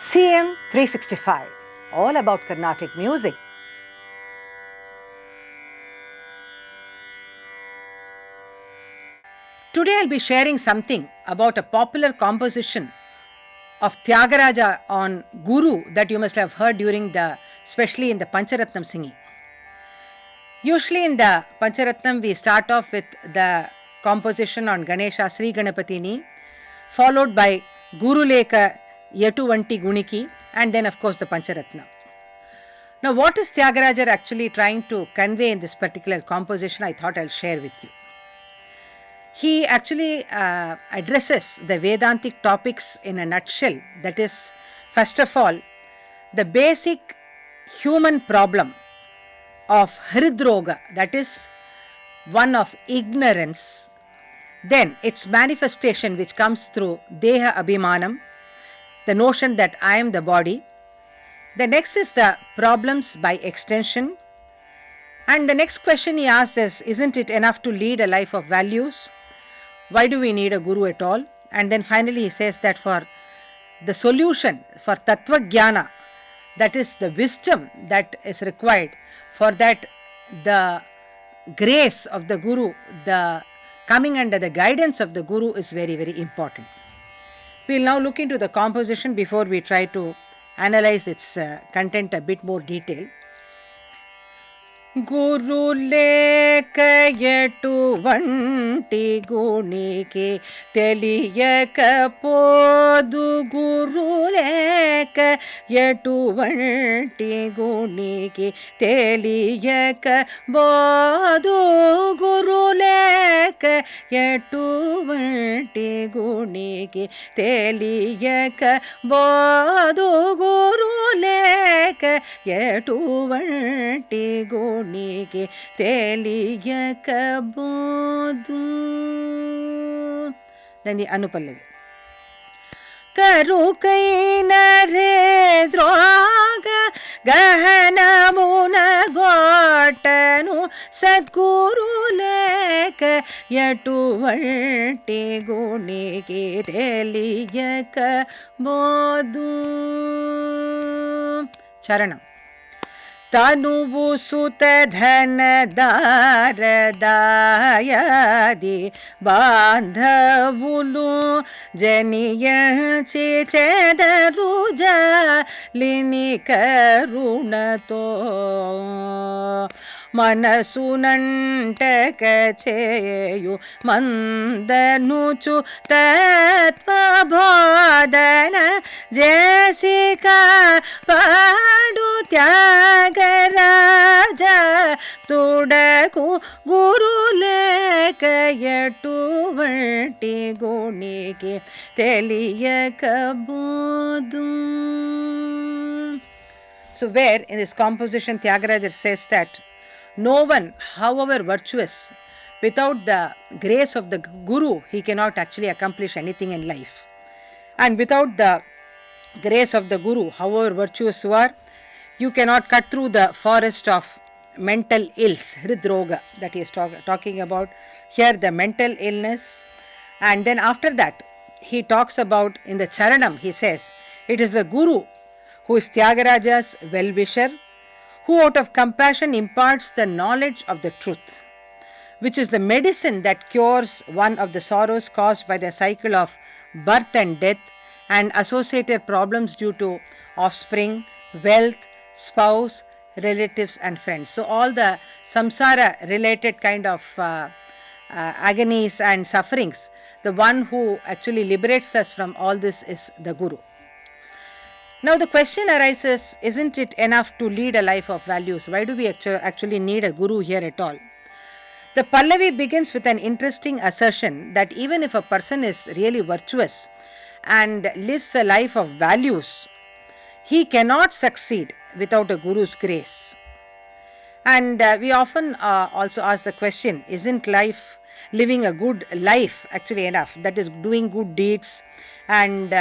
CM 365, all about Carnatic music. Today I'll be sharing something about a popular composition of Thyagaraja on Guru that you must have heard especially in the Pancharatnam singing. Usually in the Pancharatnam we start off with the composition on Ganesha Sri Ganapatini, followed by Guru Leka Yetuvanti Guniki, and then of course the Pancharatnam. Now what is Thyagaraja actually trying to convey in this particular composition? I thought I'll share with you. He actually addresses the Vedantic topics in a nutshell. That is, first of all, the basic human problem of hridroga, that is one of ignorance, then its manifestation which comes through Deha Abhimanam, the notion that I am the body. The next is the problems by extension. And the next question he asks is, isn't it enough to lead a life of values? Why do we need a guru at all? And then finally he says that for the solution, for Tattva Jnana, that is the wisdom that is required, for that the grace of the guru, the coming under the guidance of the guru is very, very important. We will now look into the composition before we try to analyze its content a bit more detail. Guru leka yetuvanti guniki teliyaka podu Guru leka yetuvanti guniki teliyaka podu Guru leka yetuvanti guniki teliyaka podu Guru leka yetuvanti guniki teliyakabodu. Then the Anupallavi. Karukaina re droga gahana muna gotanu Sadguru leka yetuvanti guniki teliyakabodu. Charanam. Tanuvu sutta dhana daradayadi bandhavulu janiyanchi chedaruja lini karunato manasunanta cheyu mandanuchu tatva bodhana jasika padu Thyagaraja tudaku Guru leka yetuvanti guniki teliyakabodu. So where in this composition Thyagaraja says that no one, however virtuous, without the grace of the Guru, he cannot actually accomplish anything in life. And without the grace of the Guru, however virtuous you are, you cannot cut through the forest of mental ills, hridroga, that he is talking about. Here the mental illness. And then after that, he talks about in the Charanam, he says, it is the Guru who is Thyagaraja's well-wisher, who out of compassion imparts the knowledge of the truth, which is the medicine that cures one of the sorrows caused by the cycle of birth and death and associated problems due to offspring, wealth, spouse, relatives and friends. So all the samsara related kind of agonies and sufferings, the one who actually liberates us from all this is the Guru. Now the question arises, isn't it enough to lead a life of values? Why do we actually need a Guru here at all? The Pallavi begins with an interesting assertion that even if a person is really virtuous and lives a life of values, he cannot succeed without a Guru's grace. And we often also ask the question, isn't living a good life actually enough? That is, doing good deeds and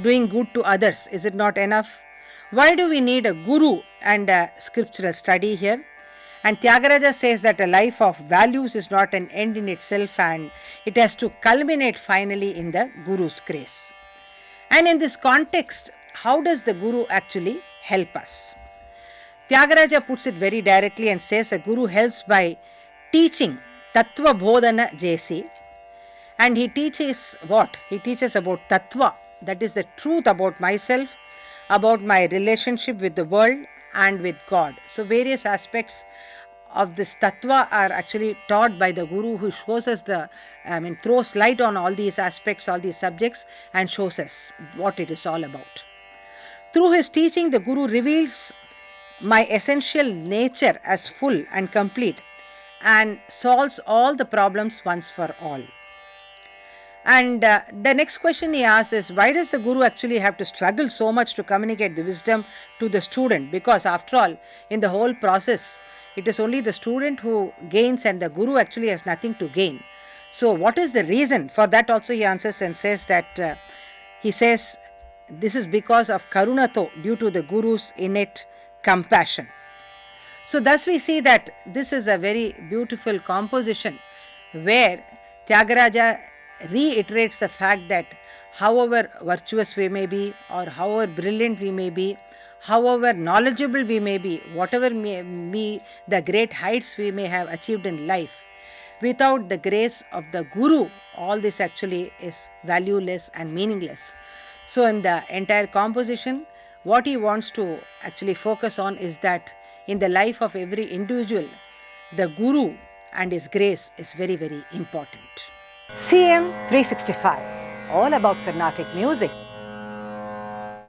doing good to others, is it not enough? Why do we need a Guru and a scriptural study here? And Thyagaraja says that a life of values is not an end in itself and it has to culminate finally in the Guru's grace. And in this context, how does the Guru actually help us? Thyagaraja puts it very directly and says a Guru helps by teaching Tattva Bodhana Jesi, and he teaches what? He teaches about Tattva, that is the truth about myself, about my relationship with the world and with God. So various aspects of this Tattva are actually taught by the Guru, who shows us throws light on all these aspects, all these subjects, and shows us what it is all about. Through his teaching, the Guru reveals my essential nature as full and complete and solves all the problems once for all. And the next question he asks is, why does the Guru actually have to struggle so much to communicate the wisdom to the student? Because after all, in the whole process, it is only the student who gains and the Guru actually has nothing to gain. So what is the reason? For that also he answers and says that, he says, this is because of Karunato, due to the Guru's innate compassion. So thus we see that this is a very beautiful composition where Thyagaraja reiterates the fact that however virtuous we may be, or however brilliant we may be, however knowledgeable we may be, whatever may be the great heights we may have achieved in life, without the grace of the Guru, all this actually is valueless and meaningless. So in the entire composition, what he wants to actually focus on is that in the life of every individual, the Guru and his grace is very, very important. CM 365, all about Carnatic music.